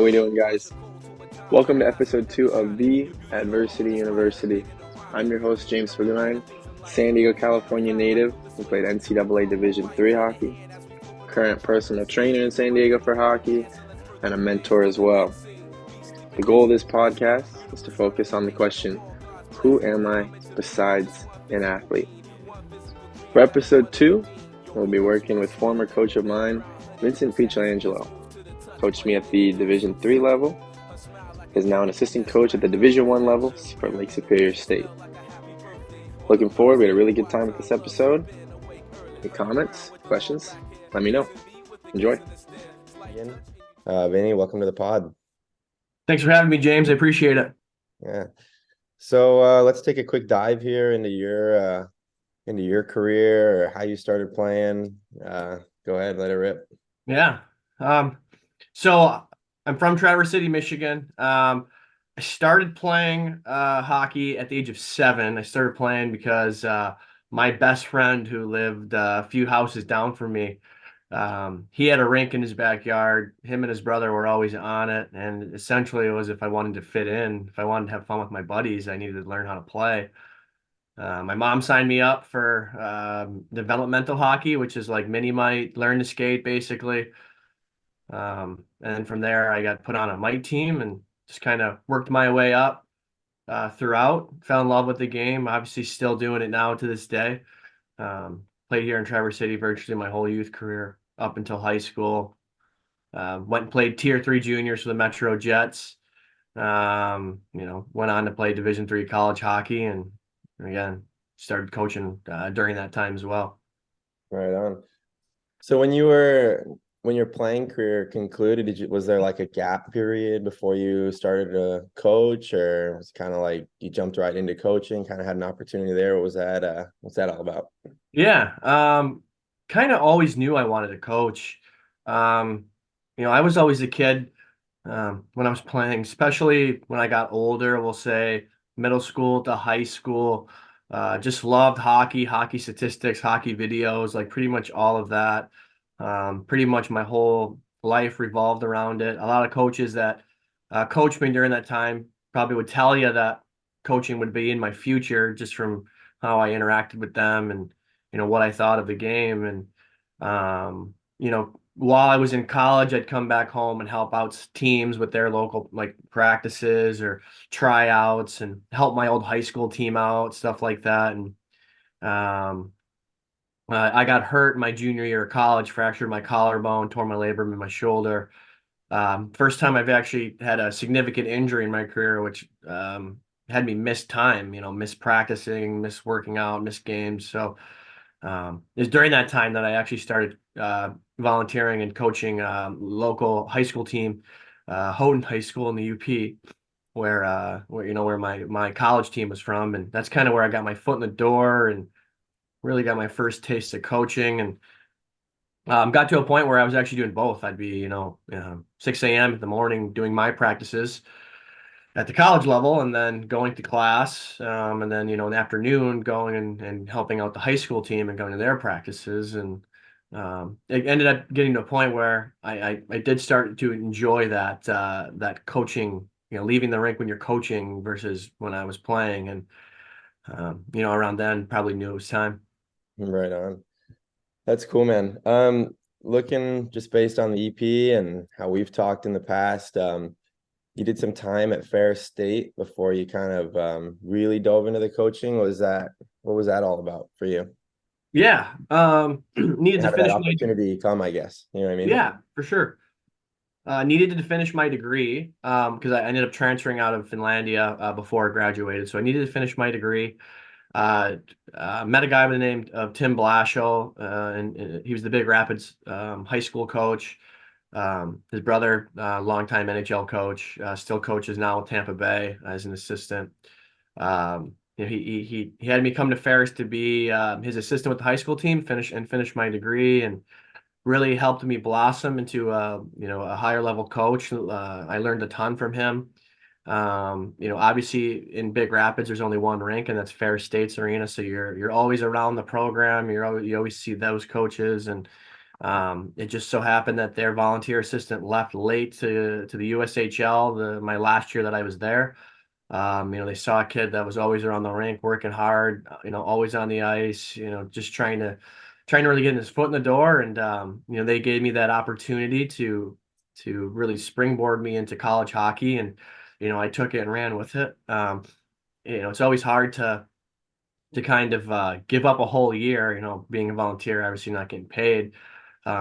How we doing, guys? Welcome to episode 2 of The Adversity University. I'm your host, James Figueline, San Diego, California native who played NCAA Division III hockey, current personal trainer in San Diego for hockey, and a mentor as well. The goal of this podcast is to focus on the question, who am I besides an athlete? For episode 2, we'll be working with former coach of mine, Vincent Pietrangelo. Coached me at the Division III level, is now an assistant coach at the Division I level for Lake Superior State. Looking forward, we had a really good time with this episode. Any comments, questions, let me know. Enjoy. Vinny, welcome to the pod. Thanks for having me, James. I appreciate it. Yeah. So let's take a quick dive here into your career or how you started playing. Go ahead, let it rip. Yeah. So I'm from Traverse City, Michigan. I started playing hockey at the age of 7. I started playing because my best friend who lived a few houses down from me, he had a rink in his backyard. Him and his brother were always on it. And essentially it was if I wanted to fit in, if I wanted to have fun with my buddies, I needed to learn how to play. My mom signed me up for developmental hockey, which is like mini mite, learn to skate basically. And from there, I got put on a mite team and just kind of worked my way up throughout. Fell in love with the game. Obviously, still doing it now to this day. Played here in Traverse City virtually my whole youth career up until high school. Went and played Tier 3 juniors for the Metro Jets. Went on to play Division III college hockey, and again started coaching during that time as well. Right on. So when your playing career concluded, was there like a gap period before you started to coach, or was it kind of like you jumped right into coaching, kind of had an opportunity there? What was that? What's that all about? Yeah, kind of always knew I wanted to coach. I was always a kid when I was playing, especially when I got older, we'll say middle school to high school. Just loved hockey statistics, hockey videos, like pretty much all of that. Pretty much my whole life revolved around it. A lot of coaches that coached me during that time probably would tell you that coaching would be in my future just from how I interacted with them and what I thought of the game. And while I was in college, I'd come back home and help out teams with their local like practices or tryouts and help my old high school team out, stuff like that. And I got hurt my junior year of college, fractured my collarbone, tore my labrum in my shoulder. First time I've actually had a significant injury in my career, which had me miss time, miss practicing, miss working out, miss games. So it was during that time that I actually started volunteering and coaching local high school team, Houghton High School in the UP, where my college team was from, and that's kind of where I got my foot in the door and really got my first taste of coaching, and got to a point where I was actually doing both. I'd be 6 a.m. in the morning doing my practices at the college level and then going to class, and then in the afternoon going and helping out the high school team and going to their practices. And it ended up getting to a point where I did start to enjoy that coaching, leaving the rink when you're coaching versus when I was playing. And around then probably knew it was time. Right on. That's cool, man. Looking just based on the EP and how we've talked in the past, you did some time at Ferris State before you kind of really dove into the coaching. What was that all about for you? Yeah. Needed How to did that finish opportunity come, I guess? You know what I mean? Yeah, for sure. Needed to finish my degree because I ended up transferring out of Finlandia before I graduated. So I needed to finish my degree. Met a guy by the name of Tim Blashill, and he was the Big Rapids high school coach. His brother, longtime NHL coach, still coaches now with Tampa Bay as an assistant. He had me come to Ferris to be his assistant with the high school team, finish my degree, and really helped me blossom into a higher level coach. I learned a ton from him. Obviously in Big Rapids, there's only one rink, and that's Ferris State's arena. So you're always around the program. You always see those coaches, and It just so happened that their volunteer assistant left late to the USHL my last year that I was there. They saw a kid that was always around the rink, working hard, always on the ice, just trying to really get his foot in the door. And they gave me that opportunity to really springboard me into college hockey, and I took it and ran with it. It's always hard to kind of give up a whole year, being a volunteer, obviously not getting paid.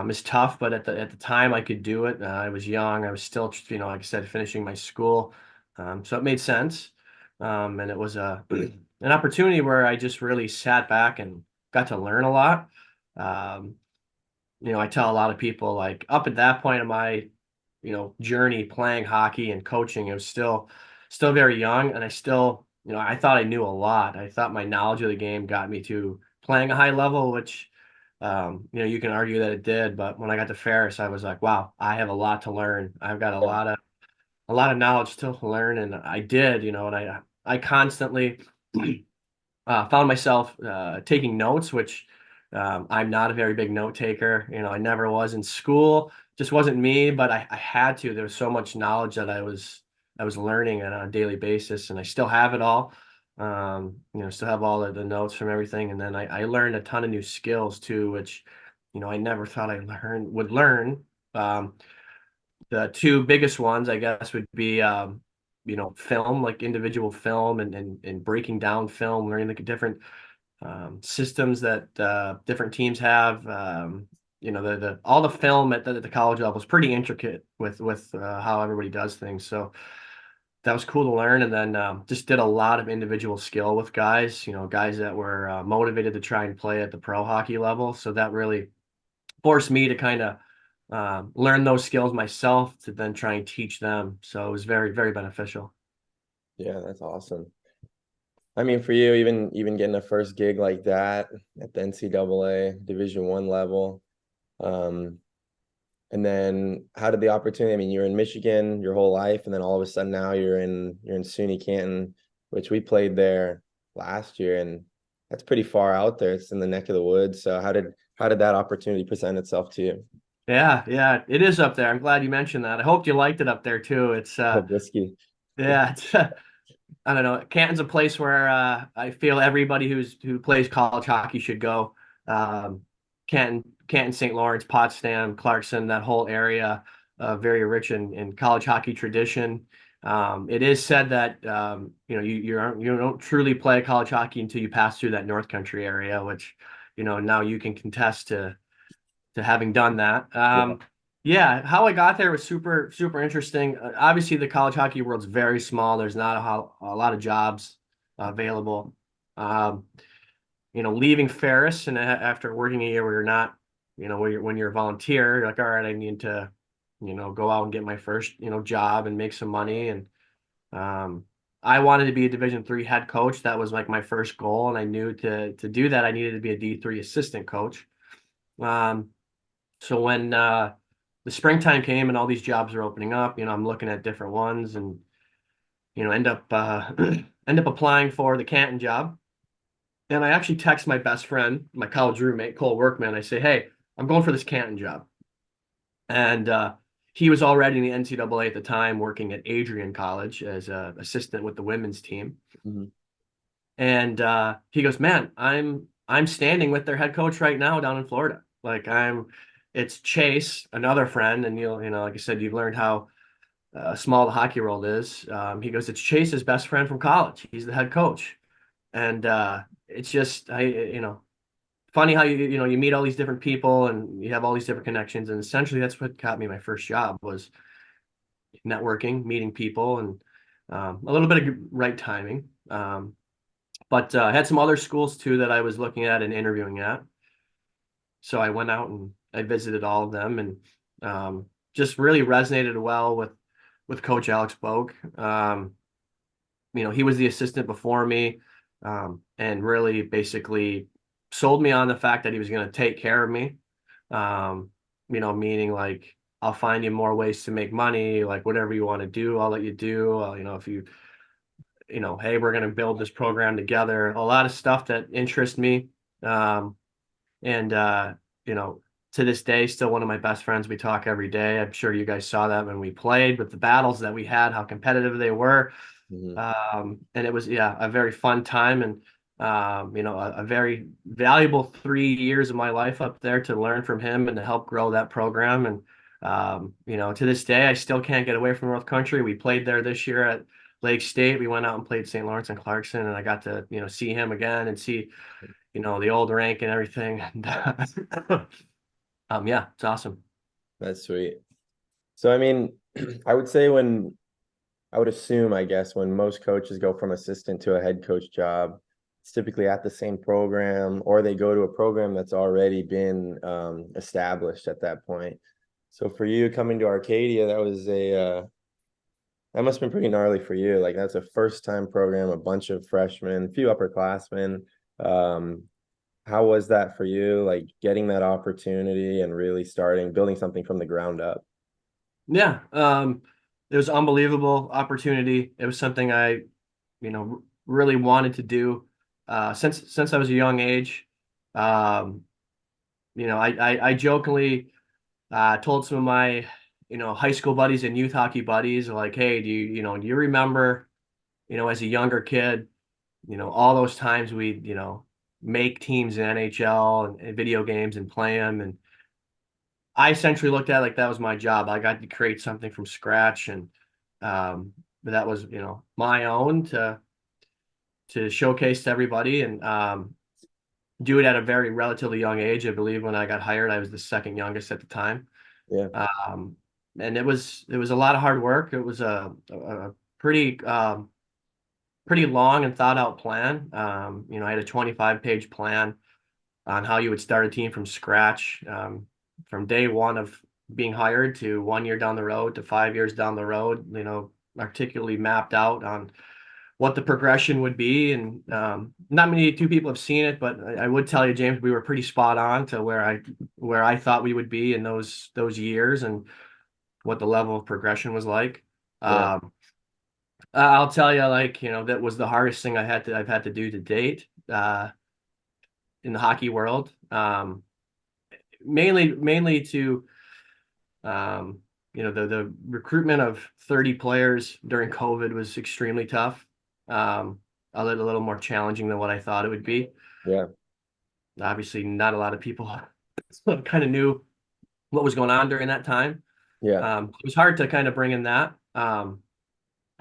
Is tough, but at the time I could do it. I was young. I was still, like I said, finishing my school, so it made sense. And it was an opportunity where I just really sat back and got to learn a lot. Um, I tell a lot of people, like, up at that point of my journey playing hockey and coaching, it was still very young, and I still, I thought I knew a lot. I thought my knowledge of the game got me to playing a high level, which you can argue that it did, but when I got to Ferris, I was like, wow, I have a lot to learn. I've got a lot of knowledge still to learn, and I did, and I constantly found myself taking notes, which I'm not a very big note taker. I never was in school. Just wasn't me, but I had to. There was so much knowledge that I was learning on a daily basis, and I still have it all. Still have all of the notes from everything, and then I learned a ton of new skills too, which I never thought I would learn. Um, the two biggest ones, I guess, would be film, like individual film, and breaking down film, learning the different systems that different teams have. The all the film at the college level is pretty intricate with how everybody does things. So that was cool to learn, and then just did a lot of individual skill with guys. Guys that were motivated to try and play at the pro hockey level. So that really forced me to kind of learn those skills myself to then try and teach them. So it was very, very beneficial. Yeah, that's awesome. I mean, for you, even getting a first gig like that at the NCAA Division I level, um, and then how did the opportunity? I mean, you're in Michigan your whole life, and then all of a sudden now you're in SUNY Canton, which we played there last year, and that's pretty far out there. It's in the neck of the woods. So how did that opportunity present itself to you? Yeah, it is up there. I'm glad you mentioned that. I hope you liked it up there too. It's Whiskey. yeah, it's I don't know. Canton's a place where I feel everybody who plays college hockey should go. Um, Canton, St. Lawrence, Potsdam, Clarkson, that whole area, very rich in college hockey tradition. It is said that you don't truly play college hockey until you pass through that North Country area, which now you can contest to having done that. Yeah. Yeah, how I got there was super, super interesting. Obviously, the college hockey world's very small. There's not a lot of jobs available. Um, leaving Ferris and after working a year where you're not, when you're a volunteer, you're like, all right, I need to, go out and get my first, job and make some money. And um, I wanted to be a Division III head coach. That was like my first goal, and I knew to do that, I needed to be a D3 assistant coach. Um, so when the springtime came and all these jobs are opening up, I'm looking at different ones, and end up end up applying for the Canton job. And I actually text my best friend, my college roommate, Cole Workman. I say, hey, I'm going for this Canton job. And he was already in the NCAA at the time, working at Adrian College as an assistant with the women's team. Mm-hmm. And he goes, man, I'm standing with their head coach right now down in Florida. Like it's Chase, another friend, and like I said, you've learned how small the hockey world is. He goes, it's Chase's best friend from college. He's the head coach, and it's just funny how you meet all these different people and you have all these different connections, and essentially that's what got me my first job was networking, meeting people, and a little bit of right timing. But I had some other schools too that I was looking at and interviewing at. So I went out and I visited all of them, and just really resonated well with Coach Alex Boak. He was the assistant before me, and really basically sold me on the fact that he was going to take care of me. Meaning like I'll find you more ways to make money, like whatever you want to do, I'll let you do. If you hey, we're going to build this program together. A lot of stuff that interests me. And you know, to this day, still one of my best friends. We talk every day. I'm sure you guys saw that when we played, with the battles that we had, how competitive they were. Mhm. And it was, yeah, a very fun time, and a very valuable 3 years of my life up there to learn from him and to help grow that program. And to this day, I still can't get away from North Country. We played there this year at Lake State. We went out and played St. Lawrence and Clarkson, and I got to see him again and see the old rank and everything. And yeah, it's awesome. That's sweet. So I mean, I would say I would assume, I guess, when most coaches go from assistant to a head coach job, it's typically at the same program, or they go to a program that's already been established at that point. So for you coming to Arcadia, that must have been pretty gnarly for you. Like that's a first time program, a bunch of freshmen, a few upperclassmen. Um, how was that for you? Like getting that opportunity and really building something from the ground up? Yeah, it was an unbelievable opportunity. It was something I, really wanted to do since I was a young age. Um, I jokingly told some of my, high school buddies and youth hockey buddies, like, hey, do you remember, as a younger kid, all those times we, make teams in NHL and video games and play them. And I essentially looked at it like that was my job. I got to create something from scratch, and but that was, my own to showcase to everybody, and do it at a very relatively young age. I believe when I got hired, I was the second youngest at the time. Yeah. And it was a lot of hard work. It was a pretty long and thought out plan. I had a 25-page plan on how you would start a team from scratch, from day one of being hired to 1 year down the road to 5 years down the road, articulately mapped out on what the progression would be. And not many two people have seen it, but I would tell you, James, we were pretty spot on to where I thought we would be in those years and what the level of progression was like. Yeah. I'll tell you, like, that was the hardest thing I've had to do to date in the hockey world. Mainly to the recruitment of 30 players during COVID was extremely tough. A little more challenging than what I thought it would be. Yeah. Obviously, not a lot of people kind of knew what was going on during that time. Yeah. It was hard to kind of bring in that.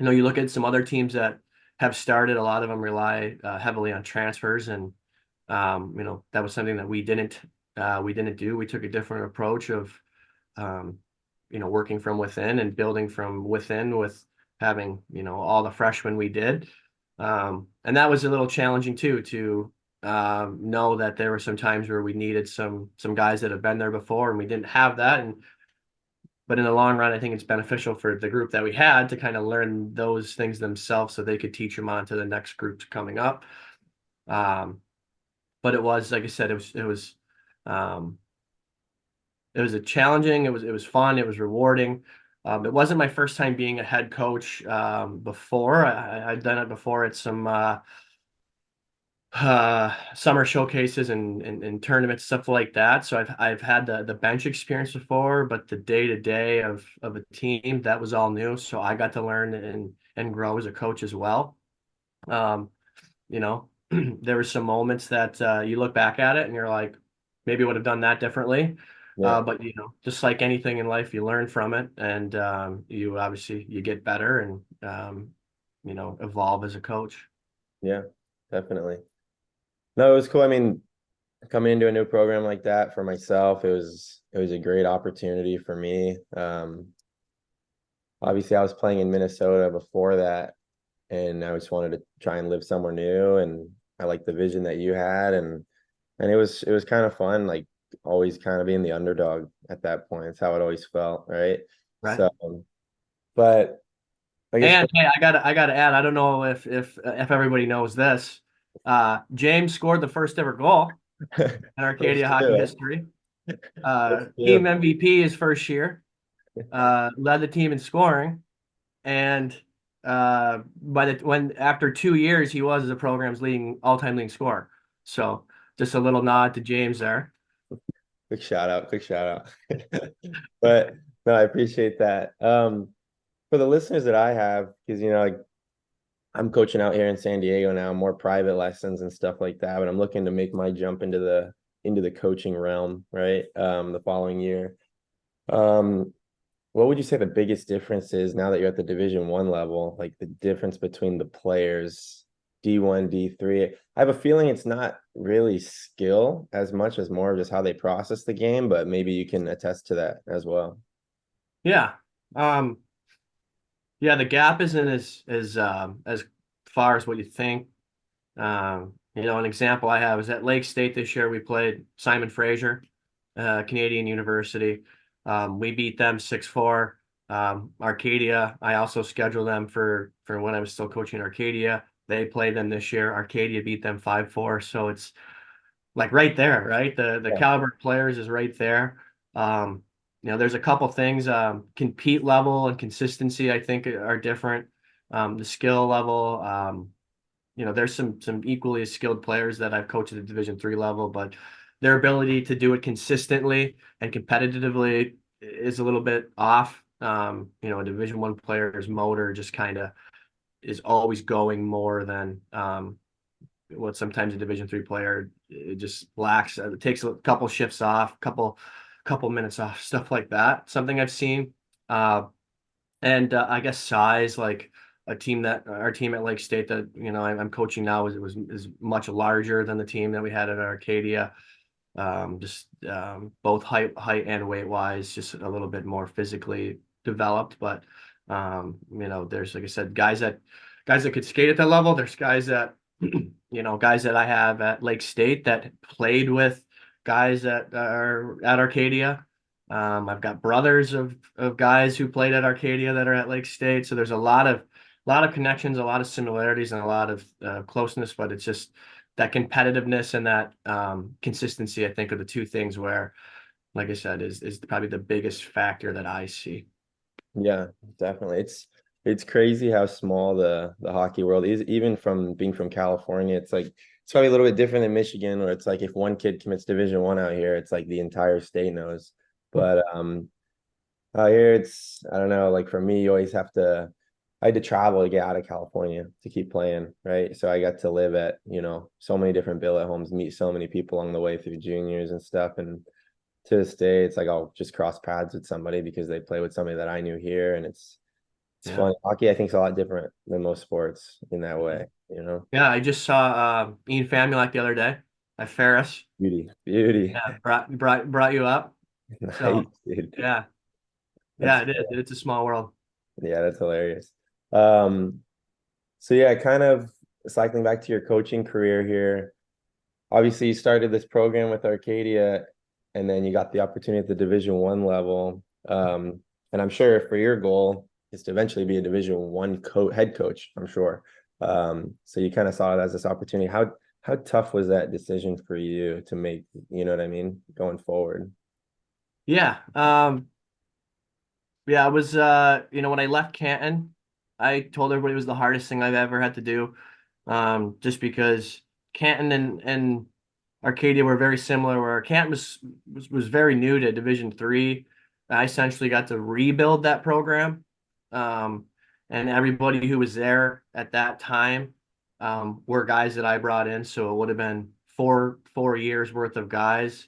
You look at some other teams that have started, a lot of them rely heavily on transfers, and that was something that we didn't do. We took a different approach of working from within and building from within with having, all the freshmen we did. And that was a little challenging too, to know that there were some times where we needed some guys that have been there before, and we didn't have that. But in the long run, I think it's beneficial for the group that we had to kind of learn those things themselves so they could teach them on to the next groups coming up. But it was, like I said, um, it was a challenging, it was fun, it was rewarding. It wasn't my first time being a head coach before. I'd done it before at some summer showcases and tournaments, stuff like that. So I've had the bench experience before, but the day-to-day of a team, that was all new. So I got to learn and grow as a coach as well. Um, there were some moments that you look back at it and you're like, maybe would have done that differently. Yeah. But just like anything in life, you learn from it, and you obviously you get better and evolve as a coach. Yeah. Definitely. No, it was cool. I mean, coming into a new program like that for myself, it was a great opportunity for me. Obviously I was playing in Minnesota before that, and I just wanted to try and live somewhere new, and I liked the vision that you had, and it was kind of fun, like always kind of being the underdog at that point. It's how it always felt, right? Right. So, but I guess And hey, I gotta add, I don't know if everybody knows this. James scored the first ever goal in first Arcadia hockey two, history. first Team two. MVP his first year. Led the team in scoring, and when after 2 years he was the program's all-time leading scorer. So just a little nod to James there. Quick shout out, quick shout out. But no, I appreciate that. For the listeners that I have, because like I'm coaching out here in San Diego now, more private lessons and stuff like that, but I'm looking to make my jump into the coaching realm, right? The following year. Um, what would you say the biggest difference is now that you're at the Division 1 level, like the difference between the players, D1, D3? I have a feeling it's not really skill as much as more of just how they process the game, but maybe you can attest to that as well. Yeah. Yeah, the gap isn't as far as what you think. An example I have is at Lake State this year, we played Simon Fraser, Canadian University. We beat them 6-4. Arcadia, I also scheduled them for when I was still coaching Arcadia. They played them this year. Arcadia beat them 5-4. So it's like right there, right? The Yeah. caliber of players is right there. There's a couple things. Compete level and consistency, I think, are different. The skill level, there's some equally as skilled players that I've coached at the Division 3 level, but their ability to do it consistently and competitively is a little bit off. A Division 1 player's motor just kind of is always going more than what sometimes a Division 3 player it just lacks. It takes a couple shifts off, couple minutes off, stuff like that. Something I've seen. And I guess size, like our team at Lake State that I'm coaching now is much larger than the team that we had at Arcadia. Just both height and weight wise, just a little bit more physically developed. But there's, like I said, guys that could skate at that level. There's guys that guys that I have at Lake State that played with guys that are at Arcadia. I've got brothers of guys who played at Arcadia that are at Lake State. So there's a lot of connections, a lot of similarities, and a lot of closeness. But it's just that competitiveness and that consistency, I think, are the two things where, like I said, is probably the biggest factor that I see. Yeah, definitely. It's crazy how small the hockey world is, even from being from California. It's probably a little bit different than Michigan, where it's like if one kid commits Division 1 out here, it's like the entire state knows. But out here I don't know, like for me, I had to travel to get out of California to keep playing, right? So I got to live at, so many different billet homes, meet so many people along the way through juniors and stuff. And to this day, it's like I'll just cross paths with somebody because they play with somebody that I knew here, and it's fun. Hockey, I think, is a lot different than most sports in that way, Yeah, I just saw Ian Famulak the other day at Ferris. Beauty. Yeah, brought you up. Nice, So dude. yeah, That's it is. It's a small world. Yeah, that's hilarious. Um, so yeah, kind of cycling back to your coaching career here. Obviously, you started this program with Arcadia, and then you got the opportunity at the Division 1 level. And I'm sure for your goal is to eventually be a Division 1 head coach, I'm sure. So you kind of saw it as this opportunity. How tough was that decision for you to make, you know what I mean, going forward? Yeah. Yeah, it was when I left Canton, I told everybody it was the hardest thing I've ever had to do. Just because Canton and Arcadia were very similar, where Canton was very new to Division 3. I essentially got to rebuild that program. Um, and everybody who was there at that time were guys that I brought in. So it would have been four years worth of guys.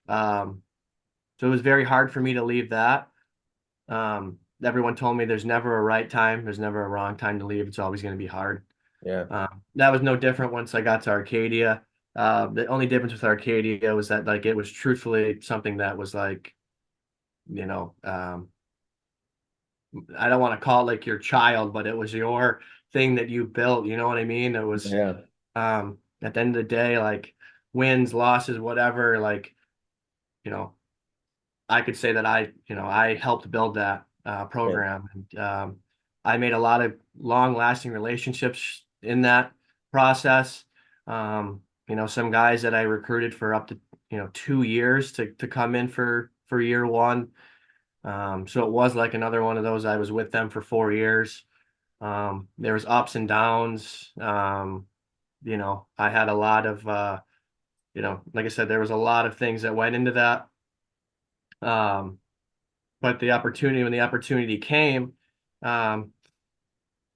Um, so it was very hard for me to leave that. Everyone told me there's never a right time, there's never a wrong time to leave. It's always going to be hard. Yeah. That was no different once I got to Arcadia. The only difference with Arcadia was that like it was truthfully something that was like, I don't want to call it like your child, but it was your thing that you built. You know what I mean? It was Yeah. at the end of the day, like wins, losses, whatever, like, I could say that I helped build that Yeah. program, and I made a lot of long-lasting relationships in that process. Some guys that I recruited for up to 2 years to come in for year one. So it was like another one of those. I was with them for 4 years. There was ups and downs. I had a lot of like I said, there was a lot of things that went into that. But when the opportunity came, um,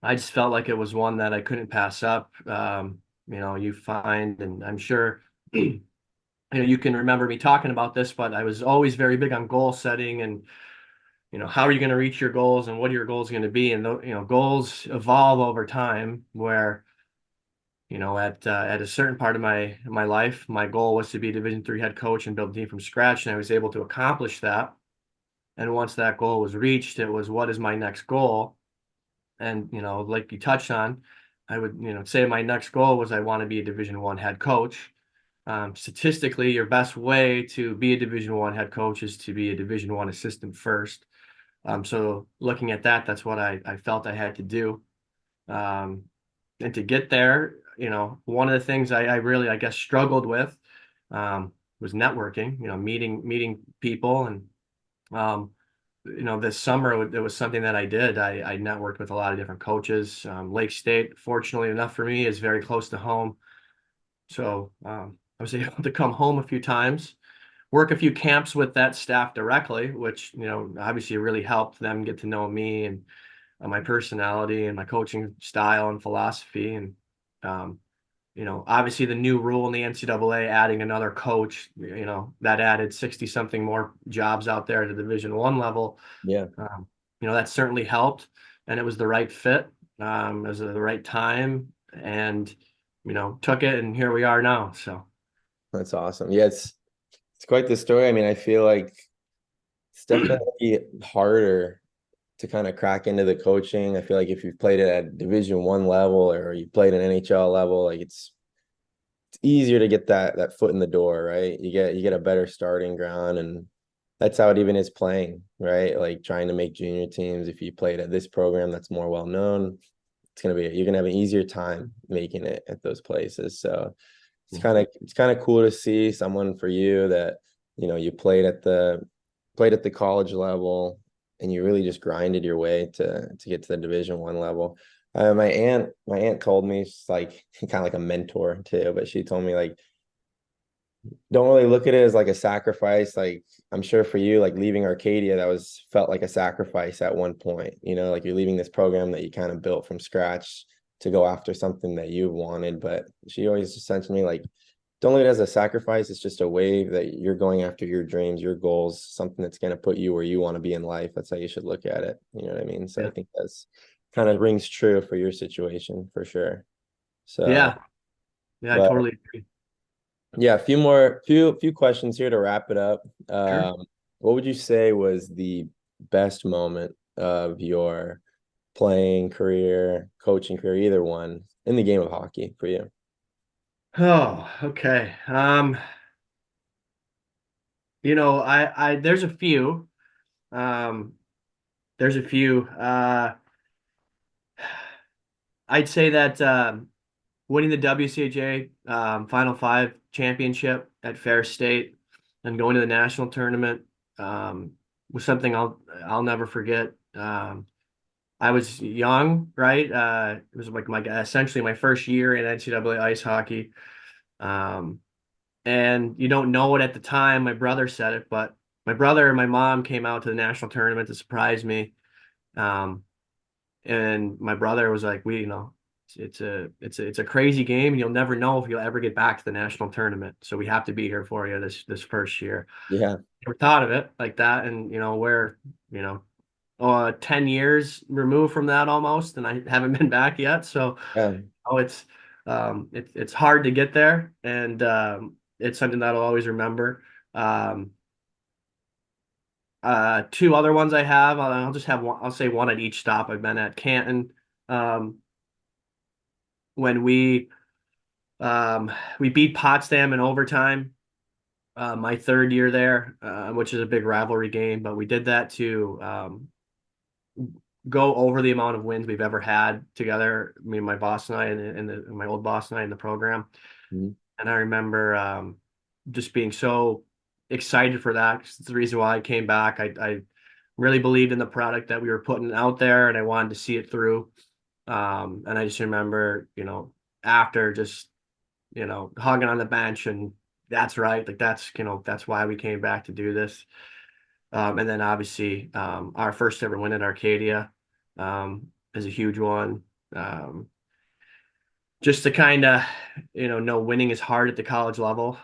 I just felt like it was one that I couldn't pass up. You find, and I'm sure, you can remember me talking about this, but I was always very big on goal setting and, how are you going to reach your goals and what are your goals going to be? And, goals evolve over time where, at a certain part of my life, my goal was to be a Division III head coach and build a team from scratch. And I was able to accomplish that. And once that goal was reached, it was, what is my next goal? And, like you touched on, I would, say my next goal was I want to be a Division I head coach. Statistically, your best way to be a Division I head coach is to be a Division I assistant first. So looking at that, that's what I felt I had to do. And to get there, one of the things I really, I guess, struggled with was networking, meeting people. And, this summer, it was something that I did. I networked with a lot of different coaches. Lake State, fortunately enough for me, is very close to home. So I was able to come home a few times, work a few camps with that staff directly, which, obviously really helped them get to know me and my personality and my coaching style and philosophy. And, obviously the new rule in the NCAA adding another coach, that added 60 something more jobs out there at the Division I level. Yeah. That certainly helped, and it was the right fit. It was the right time, and, took it, and here we are now. So That's awesome. Yeah, it's quite the story. I mean, I feel like it's definitely harder to kind of crack into the coaching. I feel like if you've played it at Division I level or you played an NHL level, like it's easier to get that foot in the door, right? You get a better starting ground, and that's how it even is playing, right? Like trying to make junior teams. If you played at this program that's more well known, you're gonna have an easier time making it at those places. So it's kind of cool to see someone for you that you played at the college level and you really just grinded your way to get to the Division I level. My aunt told me, she's like kind of like a mentor too, but she told me like don't really look at it as like a sacrifice. Like I'm sure for you, like leaving Arcadia, that was felt like a sacrifice at one point. Like you're leaving this program that you kind of built from scratch to go after something that you wanted. But she always just said to me like, don't look at it as a sacrifice. It's just a way that you're going after your dreams, your goals, something that's going to put you where you want to be in life. That's how you should look at it. You know what I mean? So I yeah, think that's kind of rings true for your situation for sure. So, yeah, yeah, I but totally agree. yeah, a few questions here to wrap it up. Sure. What would you say was the best moment of your playing career, coaching career, either one, in the game of hockey for you? Oh, okay. I there's a few. Um, there's a few. I'd say that winning the WCHA Final Five championship at Fair State and going to the national tournament um, was something I'll never forget. I was young, right? It was like my essentially my first year in NCAA ice hockey. Um, and you don't know it at the time. My brother said it, but my brother and my mom came out to the national tournament to surprise me. Um, and my brother was like, it's a crazy game, and you'll never know if you'll ever get back to the national tournament. So we have to be here for you this first year. Yeah, Never thought of it like that, and we're 10 years removed from that almost, and I haven't been back yet. So yeah, it's hard to get there, and it's something that I'll always remember. Um, Two other ones I have, I'll just have one. I'll say one at each stop I've been at. Canton, um, when we beat Potsdam in overtime, my third year there, which is a big rivalry game, but we did that to go over the amount of wins we've ever had together. Me and my boss and I, and my old boss and I in the program. mhm, And I remember just being so excited for that. It's the reason why I came back. I really believed in the product that we were putting out there, and I wanted to see it through. And I just remember, after just, hugging on the bench, and that's right. Like that's why we came back to do this. And then obviously our first ever win at Arcadia is a huge one. Just to kind of, know winning is hard at the college level.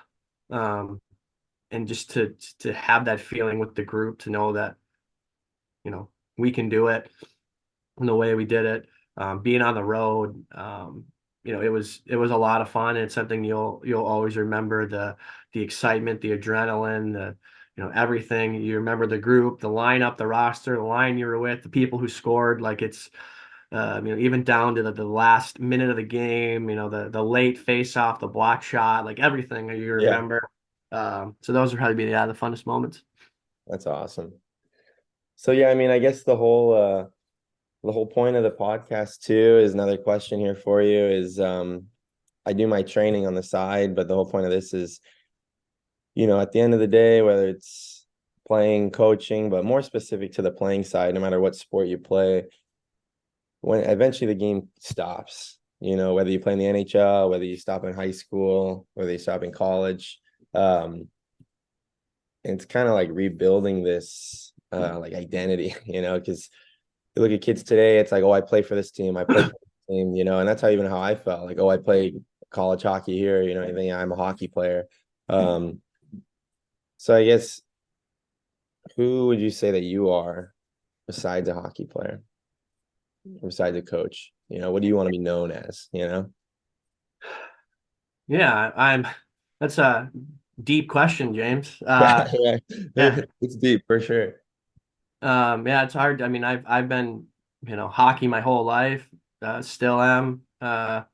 Um, and just to have that feeling with the group, to know that, we can do it in the way we did it. Being on the road, it was a lot of fun. And it's something you'll always remember, the excitement, the adrenaline, everything. You remember the group, the lineup, the roster, the line you were with, the people who scored. Like it's even down to the last minute of the game, the late face off, the block shot, like everything you Yeah, remember. So those are probably be the funnest moments. that's awesome. So yeah, I mean, I guess the whole point of the podcast too is another question here for you is I do my training on the side, but the whole point of this is, at the end of the day, whether it's playing, coaching, but more specific to the playing side, no matter what sport you play, when eventually the game stops, whether you play in the NHL, whether you stop in high school, whether you stop in college, and it's kind of like rebuilding this like identity, because you look at kids today, it's like, oh, I play for this team, I play for this team, and that's how I felt. Like, oh, I play college hockey here, I think I'm a hockey player. So I guess, who would you say that you are besides a hockey player, besides a coach? What do you want to be known as, Yeah, that's a deep question, James. Yeah, yeah. Yeah. It's deep for sure. Yeah, it's hard. I mean, I've been, hockey my whole life, still am. I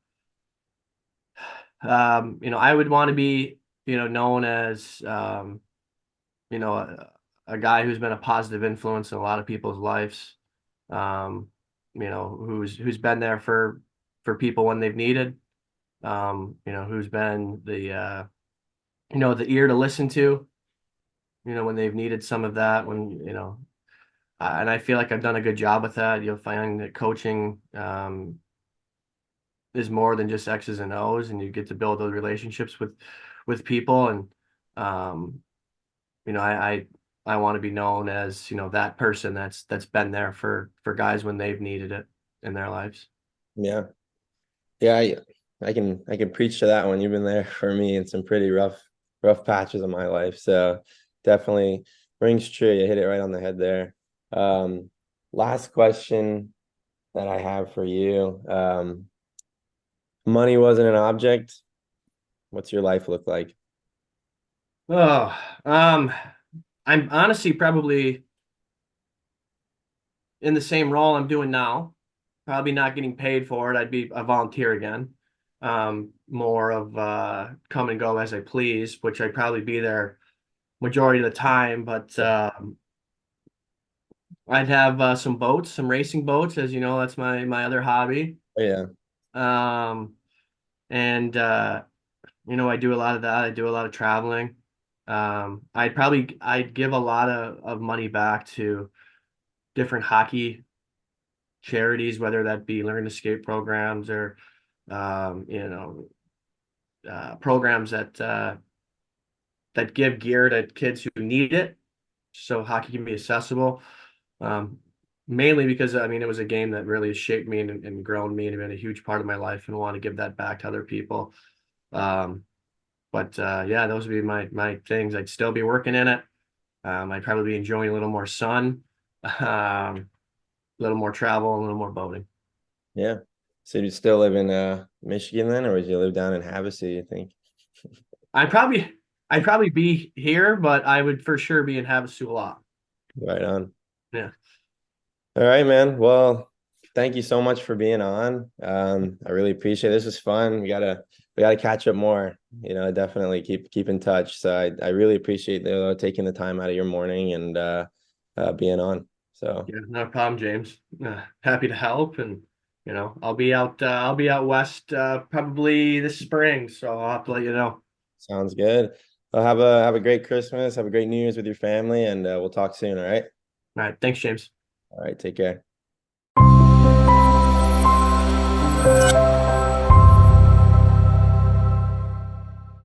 would want to be, known as, you know, a, a guy who's been a positive influence in a lot of people's lives. Um, who's been there for people when they've needed. Who's been the ear to listen to, when they've needed some of that, and I feel like I've done a good job with that. You'll find that coaching is more than just X's and O's, and you get to build those relationships with people. And um, I want to be known as, that person that's been there for guys when they've needed it in their lives. Yeah. Yeah, I can preach to that one. You've been there for me in some pretty rough patches of my life. So definitely rings true. You hit it right on the head there. Last question that I have for you. Money wasn't an object. What's your life look like? Oh, um, I'm honestly probably in the same role I'm doing now. Probably not getting paid for it. I'd be a volunteer again. More of come and go as I please, which I'd probably be there majority of the time. But I'd have some boats, some racing boats, as you know, that's my other hobby. Oh, yeah. Um, and I do a lot of that. I do a lot of traveling. I'd give a lot of money back to different hockey charities, whether that be learn to skate programs or um, you know programs that give gear to kids who need it, so hockey can be accessible. Um, Mainly because I mean it was a game that really shaped me and grown me and been a huge part of my life, and want to give that back to other people. Um, but yeah, those would be my things. I'd still be working in it. I'd probably be enjoying a little more sun, a little more travel, and a little more boating. Yeah. So you still live in Michigan then, or would you live down in Havasu, you think? I'd probably I'd probably be here, but I would for sure be in Havasu a lot. Right on. Yeah. All right, man. Well, thank you so much for being on. I really appreciate it. This was fun. We gotta catch up more. Definitely keep in touch. So I really appreciate taking the time out of your morning and being on. So Yeah, no problem, James. Happy to help, and I'll be out west probably this spring, so I'll have to let you know. sounds good. Well, have a great Christmas. Have a great New Year's with your family, and we'll talk soon. All right. All right, thanks, James. All right. Take care.